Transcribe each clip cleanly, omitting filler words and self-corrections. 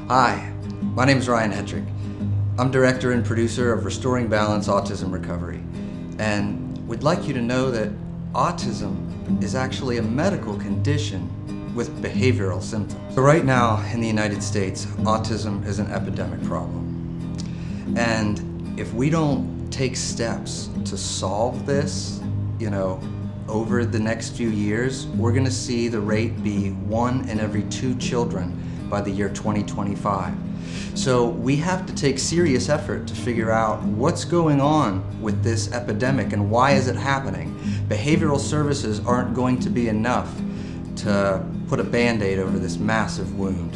Hi, my name is Ryan Hetrick. I'm director and producer of Restoring Balance Autism Recovery, and we'd like you to know that autism is actually a medical condition with behavioral symptoms. So right now in the United States, autism is an epidemic problem. And if we don't take steps to solve this, over the next few years, we're gonna see the rate be 1 in every 2 children by the year 2025. So we have to take serious effort to figure out what's going on with this epidemic and why is it happening. Behavioral services aren't going to be enough to put a Band-Aid over this massive wound.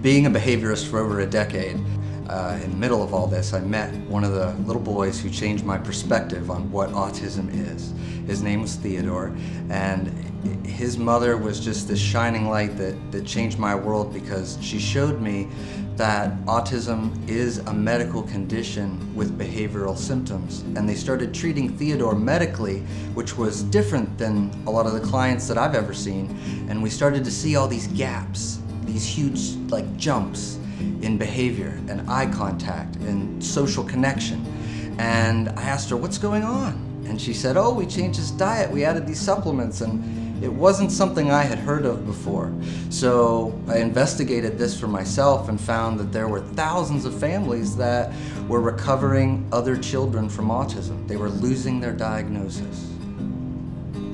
Being a behaviorist for over a decade, in the middle of all this, I met one of the little boys who changed my perspective on what autism is. His name was Theodore, and his mother was just this shining light that changed my world, because she showed me that autism is a medical condition with behavioral symptoms. And they started treating Theodore medically, which was different than a lot of the clients that I've ever seen. And we started to see all these gaps, these huge jumps in behavior and eye contact and social connection. And I asked her, what's going on? And she said, oh, we changed his diet, we added these supplements, and it wasn't something I had heard of before. So I investigated this for myself and found that there were thousands of families that were recovering other children from autism. They were losing their diagnosis.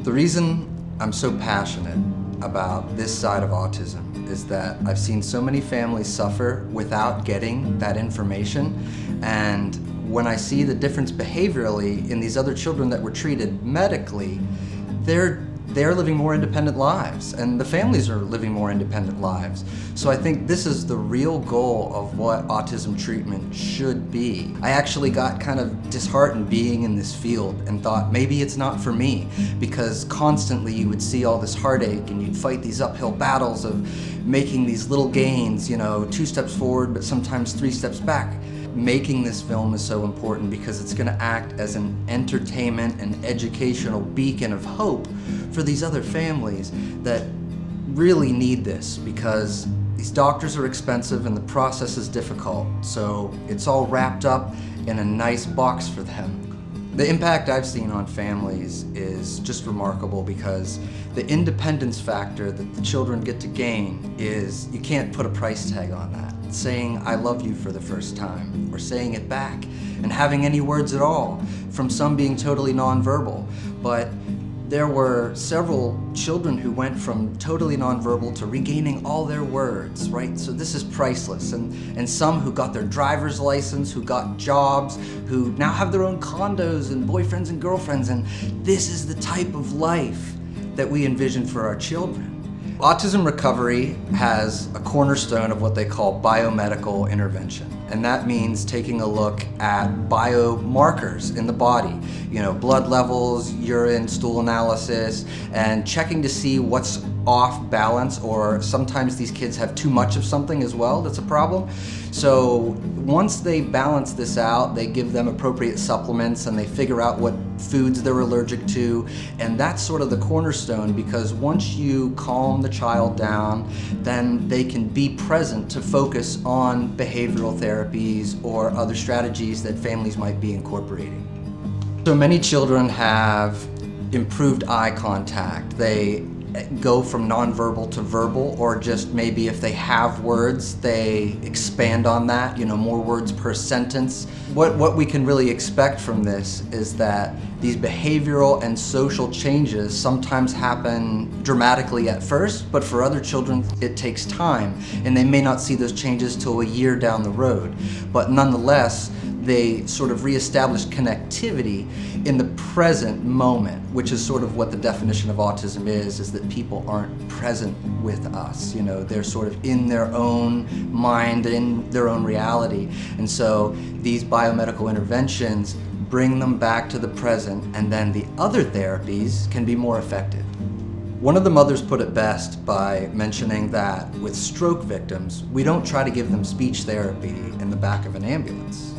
The reason I'm so passionate about this side of autism is that I've seen so many families suffer without getting that information, and when I see the difference behaviorally in these other children that were treated medically, they're living more independent lives, and the families are living more independent lives. So I think this is the real goal of what autism treatment should be. I actually got kind of disheartened being in this field and thought maybe it's not for me, because constantly you would see all this heartache and you'd fight these uphill battles of making these little gains, 2 steps forward but sometimes 3 steps back. Making this film is so important because it's going to act as an entertainment and educational beacon of hope for these other families that really need this, because these doctors are expensive and the process is difficult. So it's all wrapped up in a nice box for them. The impact I've seen on families is just remarkable, because the independence factor that the children get to gain is, you can't put a price tag on that. Saying I love you for the first time, or saying it back, and having any words at all, from some being totally nonverbal. But there were several children who went from totally nonverbal to regaining all their words, right? So this is priceless. And some who got their driver's license, who got jobs, who now have their own condos and boyfriends and girlfriends, and this is the type of life that we envision for our children. Autism recovery has a cornerstone of what they call biomedical intervention. And that means taking a look at biomarkers in the body, blood levels, urine, stool analysis, and checking to see what's off balance, or sometimes these kids have too much of something as well. That's a problem. So once they balance this out, they give them appropriate supplements and they figure out what foods they're allergic to. And that's sort of the cornerstone, because once you calm the child down, then they can be present to focus on behavioral therapies or other strategies that families might be incorporating. So many children have improved eye contact. They go from nonverbal to verbal, or just maybe if they have words, they expand on that, more words per sentence. What we can really expect from this is that these behavioral and social changes sometimes happen dramatically at first, but for other children it takes time, and they may not see those changes till a year down the road. But nonetheless, they sort of reestablish connectivity in the present moment, which is sort of what the definition of autism is that people aren't present with us. They're sort of in their own mind, in their own reality. And so these biomedical interventions bring them back to the present, and then the other therapies can be more effective. One of the mothers put it best by mentioning that with stroke victims, we don't try to give them speech therapy in the back of an ambulance.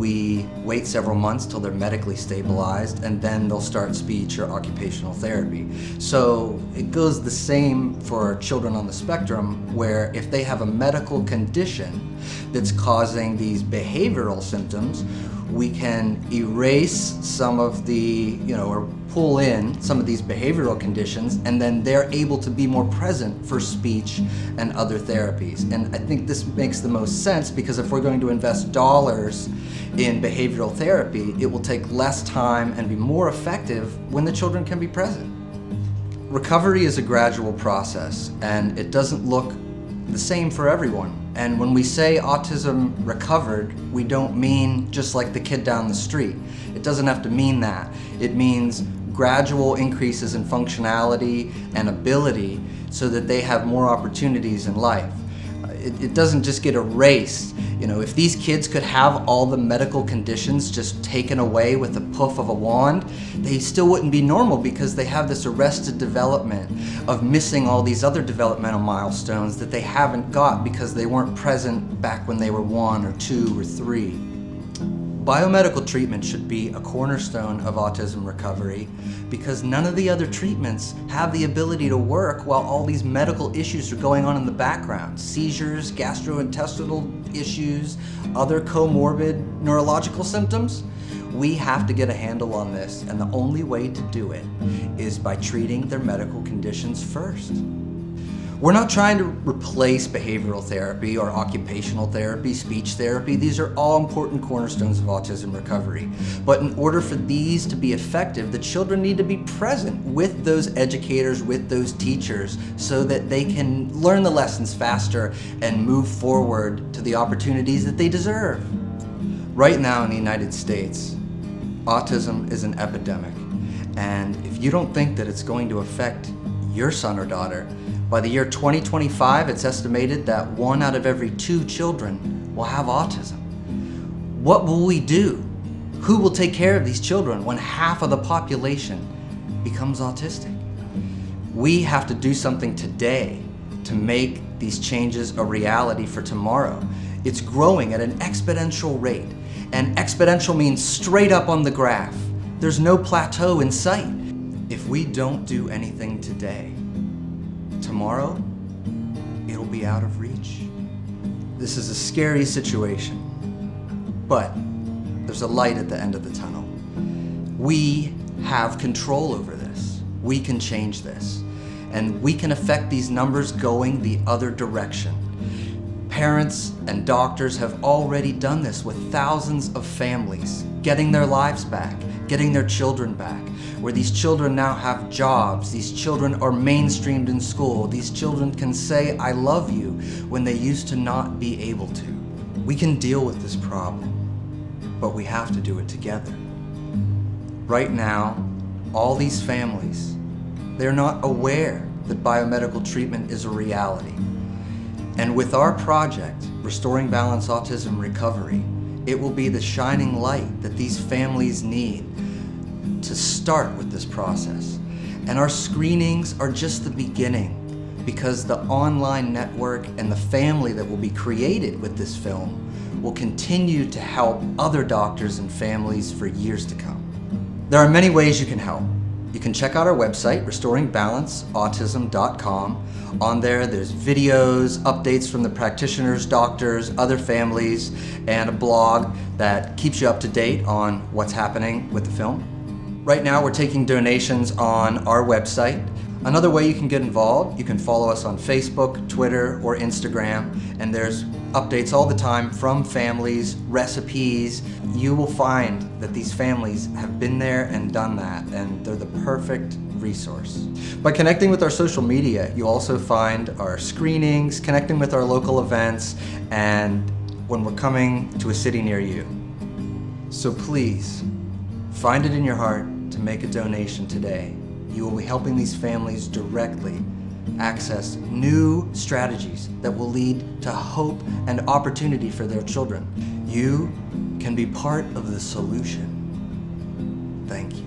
we wait several months till they're medically stabilized, and then they'll start speech or occupational therapy. So it goes the same for children on the spectrum, where if they have a medical condition that's causing these behavioral symptoms, we can erase some of the, or pull in some of these behavioral conditions, and then they're able to be more present for speech and other therapies. And I think this makes the most sense, because if we're going to invest dollars in behavioral therapy, it will take less time and be more effective when the children can be present. Recovery is a gradual process, and it doesn't look the same for everyone. And when we say autism recovered, we don't mean just like the kid down the street. It doesn't have to mean that. It means gradual increases in functionality and ability so that they have more opportunities in life. It doesn't just get erased. If these kids could have all the medical conditions just taken away with the puff of a wand, they still wouldn't be normal, because they have this arrested development of missing all these other developmental milestones that they haven't got because they weren't present back when they were 1 or 2 or 3. Biomedical treatment should be a cornerstone of autism recovery, because none of the other treatments have the ability to work while all these medical issues are going on in the background. Seizures, gastrointestinal issues, other comorbid neurological symptoms. We have to get a handle on this, and the only way to do it is by treating their medical conditions first. We're not trying to replace behavioral therapy or occupational therapy, speech therapy. These are all important cornerstones of autism recovery. But in order for these to be effective, the children need to be present with those educators, with those teachers, so that they can learn the lessons faster and move forward to the opportunities that they deserve. Right now in the United States, autism is an epidemic. And if you don't think that it's going to affect your son or daughter, by the year 2025, it's estimated that 1 out of every 2 children will have autism. What will we do? Who will take care of these children when half of the population becomes autistic? We have to do something today to make these changes a reality for tomorrow. It's growing at an exponential rate, and exponential means straight up on the graph. There's no plateau in sight. If we don't do anything today, tomorrow, it'll be out of reach. This is a scary situation, but there's a light at the end of the tunnel. We have control over this. We can change this, and we can affect these numbers going the other direction. Parents and doctors have already done this with thousands of families, getting their lives back, getting their children back, where these children now have jobs, these children are mainstreamed in school, these children can say, "I love you," when they used to not be able to. We can deal with this problem, but we have to do it together. Right now, all these families, they're not aware that biomedical treatment is a reality. And with our project, Restoring Balance Autism Recovery, it will be the shining light that these families need to start with this process. And our screenings are just the beginning, because the online network and the family that will be created with this film will continue to help other doctors and families for years to come. There are many ways you can help. You can check out our website, restoringbalanceautism.com. On there, there's videos, updates from the practitioners, doctors, other families, and a blog that keeps you up to date on what's happening with the film. Right now, we're taking donations on our website. Another way you can get involved, you can follow us on Facebook, Twitter, or Instagram, and there's updates all the time from families, recipes. You will find that these families have been there and done that, and they're the perfect resource. By connecting with our social media, you also find our screenings, connecting with our local events, and when we're coming to a city near you. So please, find it in your heart to make a donation today. You will be helping these families directly access new strategies that will lead to hope and opportunity for their children. You can be part of the solution. Thank you.